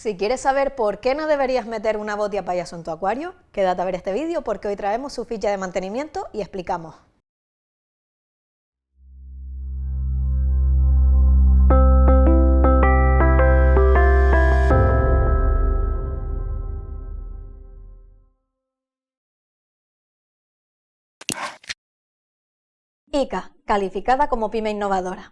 Si quieres saber por qué no deberías meter una botia payaso en tu acuario, quédate a ver este vídeo porque hoy traemos su ficha de mantenimiento y explicamos. ICA, calificada como pyme innovadora.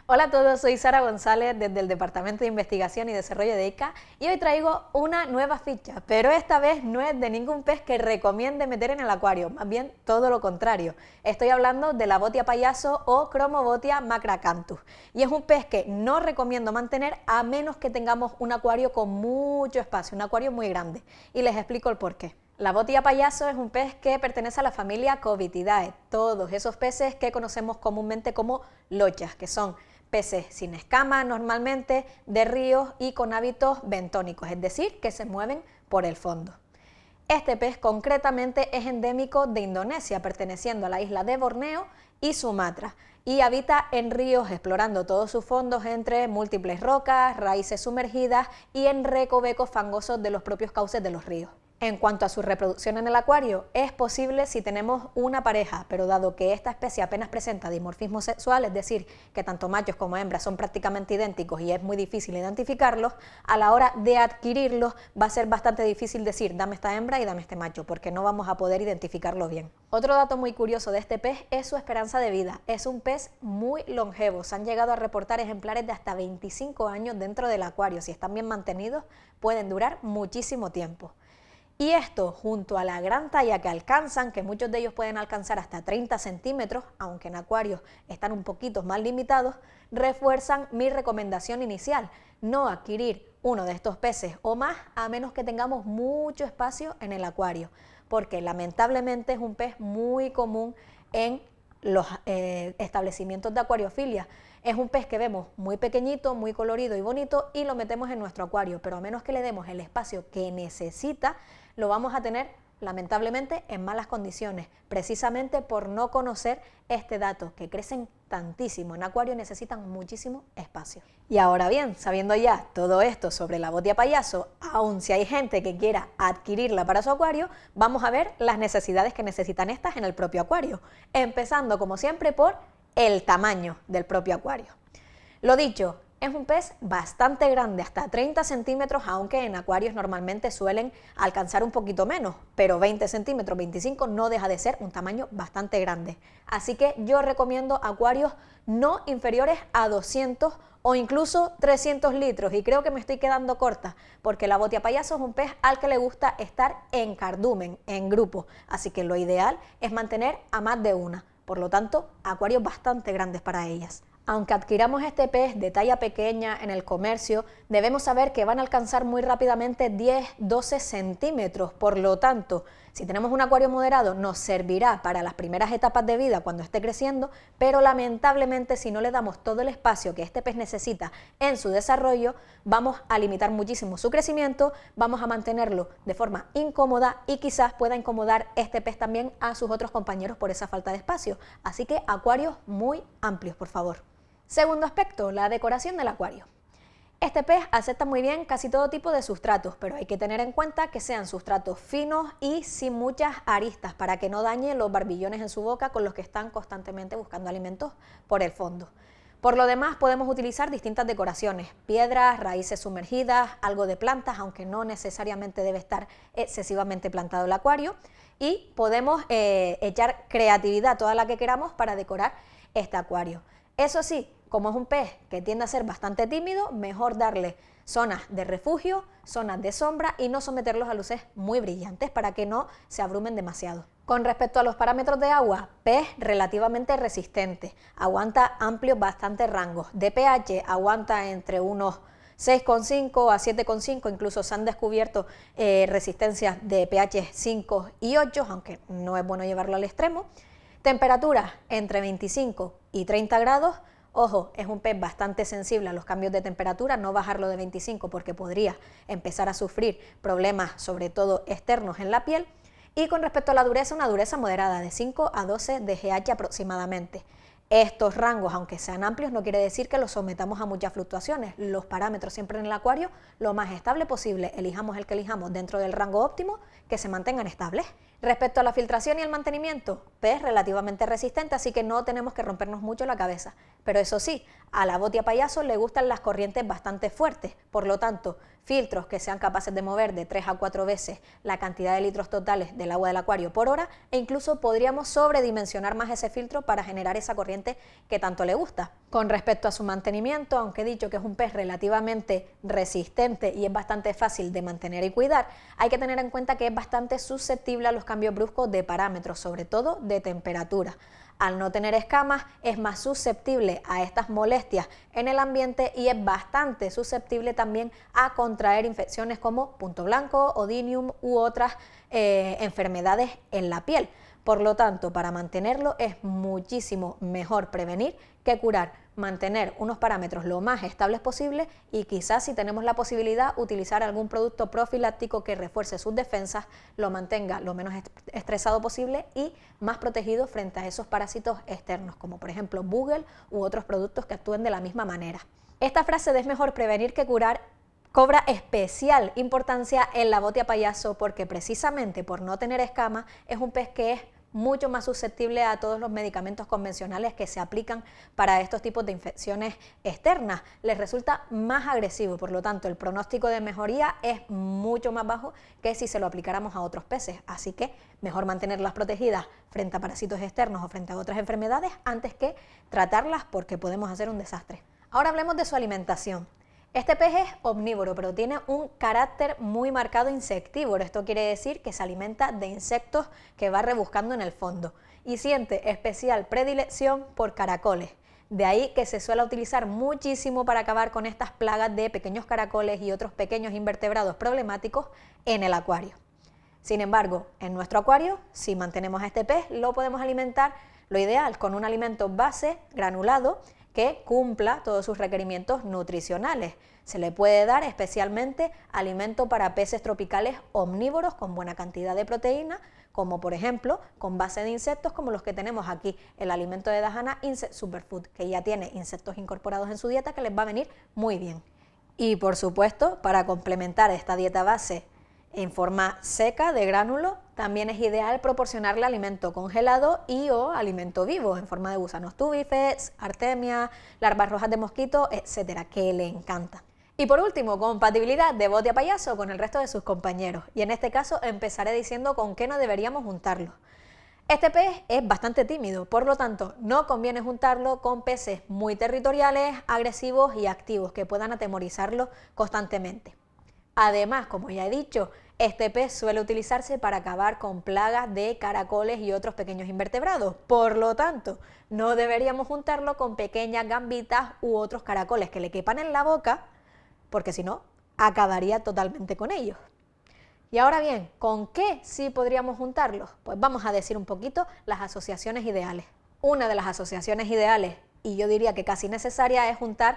Hola a todos, soy Sara González desde el Departamento de Investigación y Desarrollo de ICA y hoy traigo una nueva ficha, pero esta vez no es de ningún pez que recomiende meter en el acuario, más bien todo lo contrario. Estoy hablando de la botia payaso o Chromobotia macracanthus y es un pez que no recomiendo mantener a menos que tengamos un acuario con mucho espacio, un acuario muy grande, y les explico el porqué. La botia payaso es un pez que pertenece a la familia Covitidae, todos esos peces que conocemos comúnmente como lochas, que son peces sin escamas normalmente, de ríos y con hábitos bentónicos, es decir, que se mueven por el fondo. Este pez concretamente es endémico de Indonesia, perteneciendo a la isla de Borneo y Sumatra, y habita en ríos explorando todos sus fondos entre múltiples rocas, raíces sumergidas y en recovecos fangosos de los propios cauces de los ríos. En cuanto a su reproducción en el acuario, es posible si tenemos una pareja, pero dado que esta especie apenas presenta dimorfismo sexual, es decir, que tanto machos como hembras son prácticamente idénticos y es muy difícil identificarlos, a la hora de adquirirlos va a ser bastante difícil decir dame esta hembra y dame este macho, porque no vamos a poder identificarlos bien. Otro dato muy curioso de este pez es su esperanza de vida. Es un pez muy longevo, se han llegado a reportar ejemplares de hasta 25 años dentro del acuario. Si están bien mantenidos, pueden durar muchísimo tiempo. Y esto, junto a la gran talla que alcanzan, que muchos de ellos pueden alcanzar hasta 30 centímetros, aunque en acuarios están un poquito más limitados, refuerzan mi recomendación inicial: no adquirir uno de estos peces o más a menos que tengamos mucho espacio en el acuario, porque lamentablemente es un pez muy común en los establecimientos de acuariofilia. Es un pez que vemos muy pequeñito, muy colorido y bonito y lo metemos en nuestro acuario, pero a menos que le demos el espacio que necesita, lo vamos a tener lamentablemente en malas condiciones, precisamente por no conocer este dato, que crecen tantísimo en acuario y necesitan muchísimo espacio. Y ahora bien, sabiendo ya todo esto sobre la botia payaso, aun si hay gente que quiera adquirirla para su acuario, vamos a ver las necesidades que necesitan estas en el propio acuario, empezando como siempre por el tamaño del propio acuario. Lo dicho, es un pez bastante grande, hasta 30 centímetros, aunque en acuarios normalmente suelen alcanzar un poquito menos, pero 20 centímetros, 25 no deja de ser un tamaño bastante grande. Así que yo recomiendo acuarios no inferiores a 200 o incluso 300 litros, y creo que me estoy quedando corta, porque la botia payaso es un pez al que le gusta estar en cardumen, en grupo, así que lo ideal es mantener a más de una, por lo tanto, acuarios bastante grandes para ellas. Aunque adquiramos este pez de talla pequeña en el comercio, debemos saber que van a alcanzar muy rápidamente 10-12 centímetros, por lo tanto, si tenemos un acuario moderado nos servirá para las primeras etapas de vida cuando esté creciendo, pero lamentablemente si no le damos todo el espacio que este pez necesita en su desarrollo, vamos a limitar muchísimo su crecimiento, vamos a mantenerlo de forma incómoda y quizás pueda incomodar este pez también a sus otros compañeros por esa falta de espacio. Así que acuarios muy amplios, por favor. Segundo aspecto, la decoración del acuario. Este pez acepta muy bien casi todo tipo de sustratos, pero hay que tener en cuenta que sean sustratos finos y sin muchas aristas para que no dañe los barbillones en su boca con los que están constantemente buscando alimentos por el fondo. Por lo demás, podemos utilizar distintas decoraciones: piedras, raíces sumergidas, algo de plantas, aunque no necesariamente debe estar excesivamente plantado el acuario, y podemos echar creatividad toda la que queramos para decorar este acuario. Eso sí, como es un pez que tiende a ser bastante tímido, mejor darle zonas de refugio, zonas de sombra y no someterlos a luces muy brillantes para que no se abrumen demasiado. Con respecto a los parámetros de agua, pez relativamente resistente, aguanta amplios bastantes rangos. De pH aguanta entre unos 6,5 a 7,5, incluso se han descubierto resistencias de pH 5 y 8, aunque no es bueno llevarlo al extremo. Temperatura entre 25 y 30 grados, ojo, es un pez bastante sensible a los cambios de temperatura, no bajarlo de 25 porque podría empezar a sufrir problemas, sobre todo externos en la piel. Y con respecto a la dureza, una dureza moderada de 5 a 12 dgh aproximadamente. Estos rangos, aunque sean amplios, no quiere decir que los sometamos a muchas fluctuaciones. Los parámetros siempre en el acuario, lo más estable posible, elijamos el que elijamos dentro del rango óptimo, que se mantengan estables. Respecto a la filtración y el mantenimiento, pez relativamente resistente, así que no tenemos que rompernos mucho la cabeza. Pero eso sí, a la botia payaso le gustan las corrientes bastante fuertes, por lo tanto, filtros que sean capaces de mover de 3 a 4 veces la cantidad de litros totales del agua del acuario por hora, e incluso podríamos sobredimensionar más ese filtro para generar esa corriente que tanto le gusta. Con respecto a su mantenimiento, aunque he dicho que es un pez relativamente resistente y es bastante fácil de mantener y cuidar, hay que tener en cuenta que es bastante susceptible a los cambios bruscos de parámetros, sobre todo de temperatura. Al no tener escamas, es más susceptible a estas molestias en el ambiente y es bastante susceptible también a contraer infecciones como punto blanco, odynium u otras enfermedades en la piel. Por lo tanto, para mantenerlo es muchísimo mejor prevenir que curar, mantener unos parámetros lo más estables posible y quizás, si tenemos la posibilidad, utilizar algún producto profiláctico que refuerce sus defensas, lo mantenga lo menos estresado posible y más protegido frente a esos parásitos externos, como por ejemplo Bugle u otros productos que actúen de la misma manera. Esta frase de "es mejor prevenir que curar" cobra especial importancia en la botia payaso porque precisamente por no tener escamas es un pez que es mucho más susceptible a todos los medicamentos convencionales que se aplican para estos tipos de infecciones externas. Les resulta más agresivo, por lo tanto el pronóstico de mejoría es mucho más bajo que si se lo aplicáramos a otros peces, así que mejor mantenerlas protegidas frente a parásitos externos o frente a otras enfermedades antes que tratarlas porque podemos hacer un desastre. Ahora hablemos de su alimentación. Este pez es omnívoro, pero tiene un carácter muy marcado insectívoro. Esto quiere decir que se alimenta de insectos que va rebuscando en el fondo y siente especial predilección por caracoles. De ahí que se suele utilizar muchísimo para acabar con estas plagas de pequeños caracoles y otros pequeños invertebrados problemáticos en el acuario. Sin embargo, en nuestro acuario, si mantenemos a este pez, lo podemos alimentar, lo ideal, con un alimento base granulado que cumpla todos sus requerimientos nutricionales. Se le puede dar especialmente alimento para peces tropicales omnívoros con buena cantidad de proteína, como por ejemplo con base de insectos como los que tenemos aquí, el alimento de Dajana Insect Superfood, que ya tiene insectos incorporados en su dieta que les va a venir muy bien. Y por supuesto, para complementar esta dieta base en forma seca de gránulo, también es ideal proporcionarle alimento congelado y o alimento vivo en forma de gusanos tubifex, artemia, larvas rojas de mosquito, etcétera, que le encanta. Y por último, compatibilidad de botia payaso con el resto de sus compañeros. Y en este caso empezaré diciendo con qué no deberíamos juntarlo. Este pez es bastante tímido, por lo tanto no conviene juntarlo con peces muy territoriales, agresivos y activos que puedan atemorizarlo constantemente. Además, como ya he dicho, este pez suele utilizarse para acabar con plagas de caracoles y otros pequeños invertebrados. Por lo tanto, no deberíamos juntarlo con pequeñas gambitas u otros caracoles que le quepan en la boca, porque si no, acabaría totalmente con ellos. Y ahora bien, ¿con qué sí podríamos juntarlos? Pues vamos a decir un poquito las asociaciones ideales. Una de las asociaciones ideales, y yo diría que casi necesaria, es juntar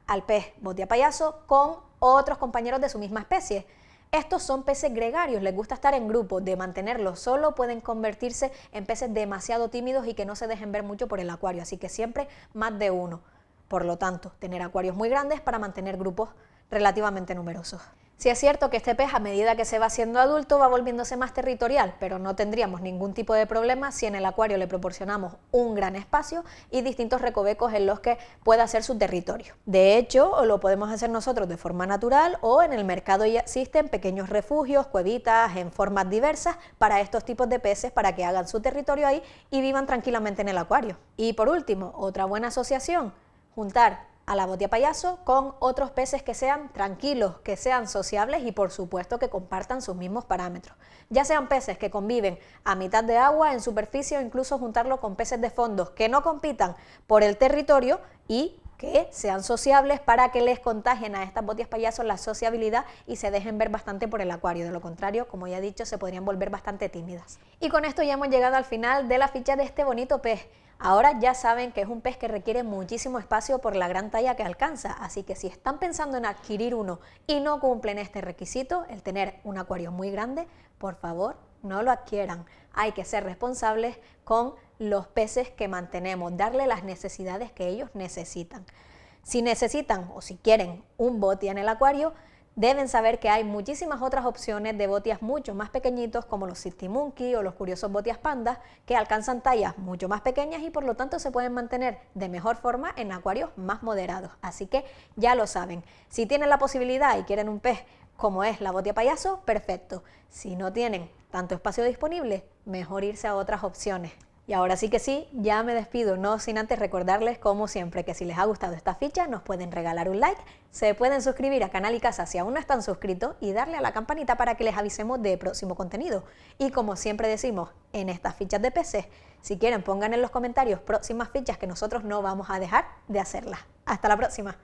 al pez botia payaso con otros compañeros de su misma especie. Estos son peces gregarios, les gusta estar en grupo, de mantenerlos solo pueden convertirse en peces demasiado tímidos y que no se dejen ver mucho por el acuario, así que siempre más de uno. Por lo tanto, tener acuarios muy grandes para mantener grupos relativamente numerosos. Sí es cierto que este pez, a medida que se va haciendo adulto, va volviéndose más territorial, pero no tendríamos ningún tipo de problema si en el acuario le proporcionamos un gran espacio y distintos recovecos en los que pueda hacer su territorio. De hecho, lo podemos hacer nosotros de forma natural o en el mercado ya existen pequeños refugios, cuevitas en formas diversas para estos tipos de peces para que hagan su territorio ahí y vivan tranquilamente en el acuario. Y por último, otra buena asociación, juntar a la botia payaso con otros peces que sean tranquilos, que sean sociables y por supuesto que compartan sus mismos parámetros. Ya sean peces que conviven a mitad de agua, en superficie o incluso juntarlo con peces de fondos que no compitan por el territorio y que sean sociables para que les contagien a estas botias payasos la sociabilidad y se dejen ver bastante por el acuario. De lo contrario, como ya he dicho, se podrían volver bastante tímidas. Y con esto ya hemos llegado al final de la ficha de este bonito pez. Ahora ya saben que es un pez que requiere muchísimo espacio por la gran talla que alcanza, así que si están pensando en adquirir uno y no cumplen este requisito, el tener un acuario muy grande, por favor no lo adquieran. Hay que ser responsables con los peces que mantenemos, darle las necesidades que ellos necesitan. Si necesitan o si quieren un botia en el acuario, deben saber que hay muchísimas otras opciones de botias mucho más pequeñitos como los Sistimunky o los curiosos botias pandas que alcanzan tallas mucho más pequeñas y por lo tanto se pueden mantener de mejor forma en acuarios más moderados. Así que ya lo saben, si tienen la posibilidad y quieren un pez como es la botia payaso, perfecto. Si no tienen tanto espacio disponible, mejor irse a otras opciones. Y ahora sí que sí, ya me despido, no sin antes recordarles, como siempre, que si les ha gustado esta ficha nos pueden regalar un like, se pueden suscribir a Canal y Casa si aún no están suscritos y darle a la campanita para que les avisemos de próximo contenido. Y como siempre decimos en estas fichas de peces, si quieren pongan en los comentarios próximas fichas que nosotros no vamos a dejar de hacerlas. ¡Hasta la próxima!